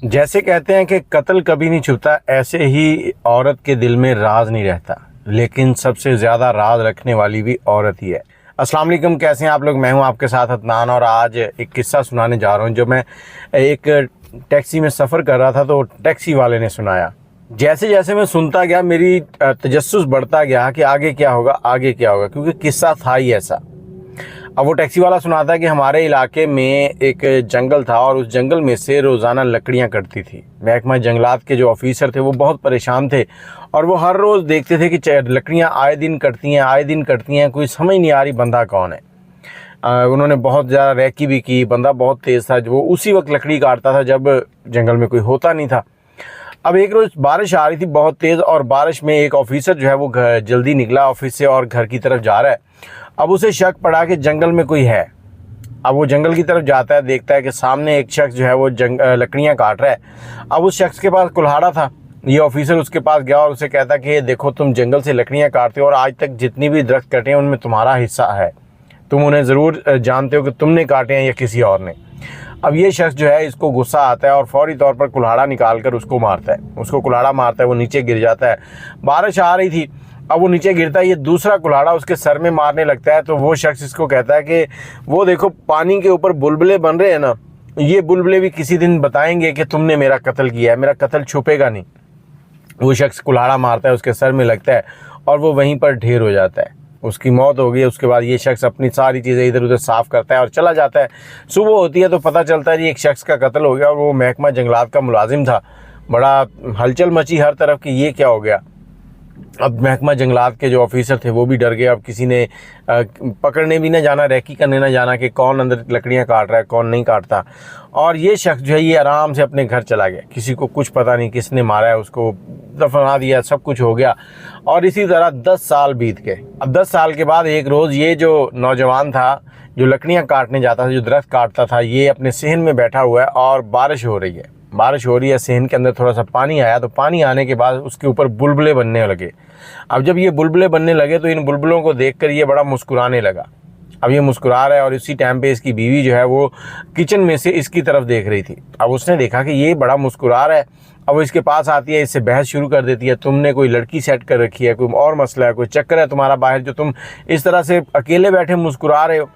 जैसे कहते हैं कि कत्ल कभी नहीं छुपता, ऐसे ही औरत के दिल में राज नहीं रहता, लेकिन सबसे ज़्यादा राज रखने वाली भी औरत ही है। अस्सलाम वालेकुम, कैसे हैं आप लोग। मैं हूं आपके साथ अदनान और आज एक किस्सा सुनाने जा रहा हूं जो मैं एक टैक्सी में सफ़र कर रहा था तो टैक्सी वाले ने सुनाया। जैसे जैसे मैं सुनता गया मेरी तजस्सुस बढ़ता गया कि आगे क्या होगा, आगे क्या होगा, क्योंकि किस्सा था ही ऐसा। अब वो टैक्सी वाला सुनाता है कि हमारे इलाके में एक जंगल था और उस जंगल में से रोज़ाना लकड़ियाँ कटती थी। महकमा जंगलात के जो ऑफिसर थे वो बहुत परेशान थे और वो हर रोज़ देखते थे कि लकड़ियाँ आए दिन कटती हैं, कोई समझ नहीं आ रही बंदा कौन है। उन्होंने बहुत ज़्यादा रैकी भी की, बंदा बहुत तेज़ था, वो उसी वक्त लकड़ी काटता था जब जंगल में कोई होता नहीं था। अब एक रोज़ बारिश आ रही थी बहुत तेज़ और बारिश में एक ऑफिसर जो है वो जल्दी निकला ऑफिस से और घर की तरफ जा रहा है। अब उसे शक पड़ा कि जंगल में कोई है। अब वो जंगल की तरफ जाता है, देखता है कि सामने एक शख्स जो है वो लकड़ियाँ काट रहा है। अब उस शख्स के पास कुल्हाड़ा था। ये ऑफिसर उसके पास गया और उसे कहता कि देखो, तुम जंगल से लकड़ियाँ काटते हो और आज तक जितनी भी दरख्त कटे हैं उनमें तुम्हारा हिस्सा है, तुम उन्हें ज़रूर जानते हो कि तुमने काटे हैं या किसी और ने। अब ये शख्स जो है, इसको गुस्सा आता है और फौरी तौर पर कुल्हाड़ा निकाल कर उसको मारता है। उसको कुल्हाड़ा मारता है, वो नीचे गिर जाता है। बारिश आ रही थी, अब वो नीचे गिरता है, ये दूसरा कुल्हाड़ा उसके सर में मारने लगता है। तो वो शख्स इसको कहता है कि वो देखो, पानी के ऊपर बुलबुले बन रहे हैं ना, ये बुलबुले भी किसी दिन बताएंगे कि तुमने मेरा कत्ल किया है, मेरा कत्ल छुपेगा नहीं। वो शख्स कुल्हाड़ा मारता है, उसके सर में लगता है और वो वहीं पर ढेर हो जाता है, उसकी मौत हो गई है। उसके बाद ये शख्स अपनी सारी चीज़ें इधर उधर साफ़ करता है और चला जाता है। सुबह होती है तो पता चलता है जी एक शख्स का कत्ल हो गया और वो महकमा जंगलात का मुलाजिम था। बड़ा हलचल मची हर तरफ कि ये क्या हो गया। अब महकमा जंगलात के जो ऑफिसर थे वो भी डर गए। अब किसी ने पकड़ने भी ना जाना, रैकी करने ना जाना कि कौन अंदर लकड़ियां काट रहा है, कौन नहीं काटता। और ये शख्स जो है ये आराम से अपने घर चला गया, किसी को कुछ पता नहीं किसने मारा है, उसको दफना दिया, सब कुछ हो गया। और इसी तरह 10 साल बीत गए। अब 10 साल के बाद एक रोज़ ये जो नौजवान था, जो लकड़ियाँ काटने जाता था, जो दरख्त काटता था, ये अपने सहन में बैठा हुआ है और बारिश हो रही है। सहन के अंदर थोड़ा सा पानी आया, तो पानी आने के बाद उसके ऊपर बुलबुले बनने लगे। अब जब ये बुलबुले बनने लगे तो इन बुलबुलों को देखकर ये बड़ा मुस्कुराने लगा। अब ये मुस्कुरा रहा है और इसी टाइम पे इसकी बीवी जो है वो किचन में से इसकी तरफ देख रही थी। अब उसने देखा कि ये बड़ा मुस्कुरा रहा है। अब वो इसके पास आती है, इससे बहस शुरू कर देती है, तुमने कोई लड़की सेट कर रखी है, कोई और मसला है, कोई चक्कर है तुम्हारा बाहर जो तुम इस तरह से अकेले बैठे मुस्कुरा रहे हो।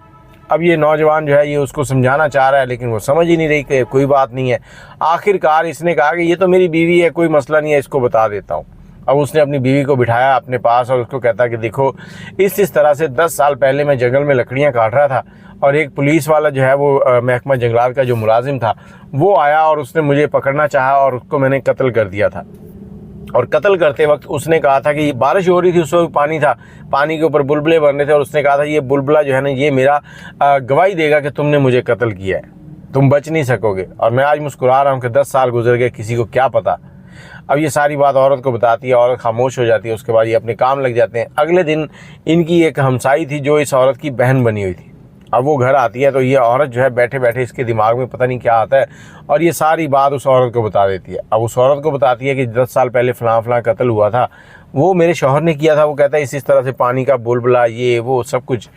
अब ये नौजवान जो है ये उसको समझाना चाह रहा है, लेकिन वो समझ ही नहीं रही कि कोई बात नहीं है। आखिरकार इसने कहा कि ये तो मेरी बीवी है, कोई मसला नहीं है, इसको बता देता हूँ। अब उसने अपनी बीवी को बिठाया अपने पास और उसको कहता कि देखो, इस तरह से 10 साल पहले मैं जंगल में लकड़ियाँ काट रहा था और एक पुलिस वाला जो है वो महकमा जंगलात का जो मुलाजिम था वो आया और उसने मुझे पकड़ना चाहा और उसको मैंने कत्ल कर दिया था। और कत्ल करते वक्त उसने कहा था कि बारिश हो रही थी, उस वक्त पानी था, पानी के ऊपर बुलबुले बन रहे थे और उसने कहा था ये बुलबुला जो है ना, ये मेरा गवाही देगा कि तुमने मुझे कत्ल किया है, तुम बच नहीं सकोगे। और मैं आज मुस्कुरा रहा हूँ कि 10 साल गुजर गए, किसी को क्या पता। अब ये सारी बात औरत को बताती है, औरत खामोश हो जाती है। उसके बाद ये अपने काम लग जाते हैं। अगले दिन इनकी एक हमसाई थी जो इस औरत की बहन बनी हुई थी। अब वो घर आती है तो ये औरत जो है बैठे बैठे इसके दिमाग में पता नहीं क्या आता है और ये सारी बात उस औरत को बता देती है। अब उस औरत को बताती है कि 10 साल पहले फ़लाँ कत्ल हुआ था, वो मेरे शौहर ने किया था। वो कहता है इस तरह से पानी का बुलबुला, ये वो सब कुछ।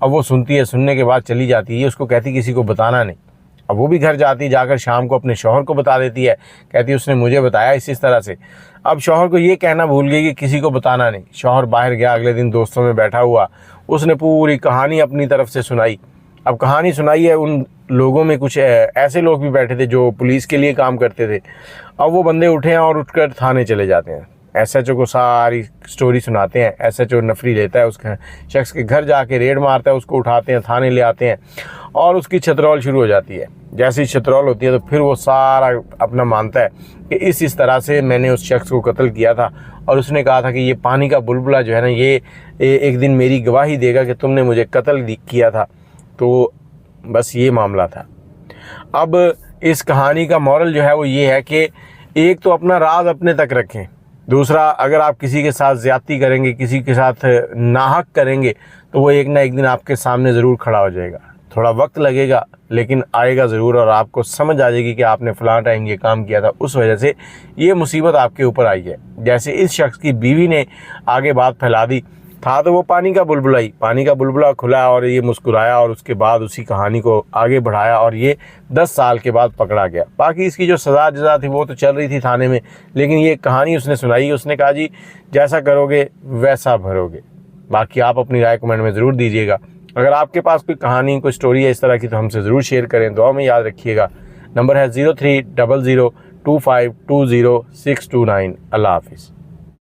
अब वो सुनती है, सुनने के बाद चली जाती है। ये उसको कहती किसी को बताना नहीं। अब वो भी घर जाती, जाकर शाम को अपने शौहर को बता देती है, कहती उसने मुझे बताया इस तरह से। अब शौहर को ये कहना भूल गई कि किसी को बताना नहीं। शौहर बाहर गया, अगले दिन दोस्तों में बैठा हुआ, उसने पूरी कहानी अपनी तरफ से सुनाई। अब कहानी सुनाई है, उन लोगों में कुछ ऐसे लोग भी बैठे थे जो पुलिस के लिए काम करते थे। अब वो बंदे उठे हैं और उठकर थाने चले जाते हैं। एसएचओ को सारी स्टोरी सुनाते हैं। एसएचओ नफरी लेता है, उस शख्स के घर जाके रेड मारता है, उसको उठाते हैं, थाने ले आते हैं और उसकी छतरौल शुरू हो जाती है। जैसे ही छतरौल होती है तो फिर वो सारा अपना मानता है कि इस तरह से मैंने उस शख्स को कत्ल किया था और उसने कहा था कि ये पानी का बुलबुला जो है ना, ये एक दिन मेरी गवाही देगा कि तुमने मुझे कत्ल किया था। तो बस ये मामला था। अब इस कहानी का मॉरल जो है वो ये है कि एक तो अपना राज अपने तक रखें, दूसरा अगर आप किसी के साथ ज़्यादती करेंगे, किसी के साथ नाहक करेंगे तो वो एक ना एक दिन आपके सामने ज़रूर खड़ा हो जाएगा। थोड़ा वक्त लगेगा लेकिन आएगा ज़रूर और आपको समझ आ जाएगी कि आपने फ़लाँ टाइम ये काम किया था, उस वजह से ये मुसीबत आपके ऊपर आई है। जैसे इस शख्स की बीवी ने आगे बात फैला दी था तो वो पानी का बुलबुला ही, पानी का बुलबुला खुला और ये मुस्कुराया और उसके बाद उसी कहानी को आगे बढ़ाया और ये 10 साल के बाद पकड़ा गया। बाकी इसकी जो सज़ा जज़ा थी वो तो चल रही थी थाने में, लेकिन ये कहानी उसने सुनाई। उसने कहा जी जैसा करोगे वैसा भरोगे। बाकी आप अपनी राय कमेंट में ज़रूर दीजिएगा। अगर आपके पास कोई कहानी, कोई स्टोरी है इस तरह की तो हमसे ज़रूर शेयर करें। दुआ में याद रखिएगा। नंबर है 03002520 629। अल्लाह हाफिज़।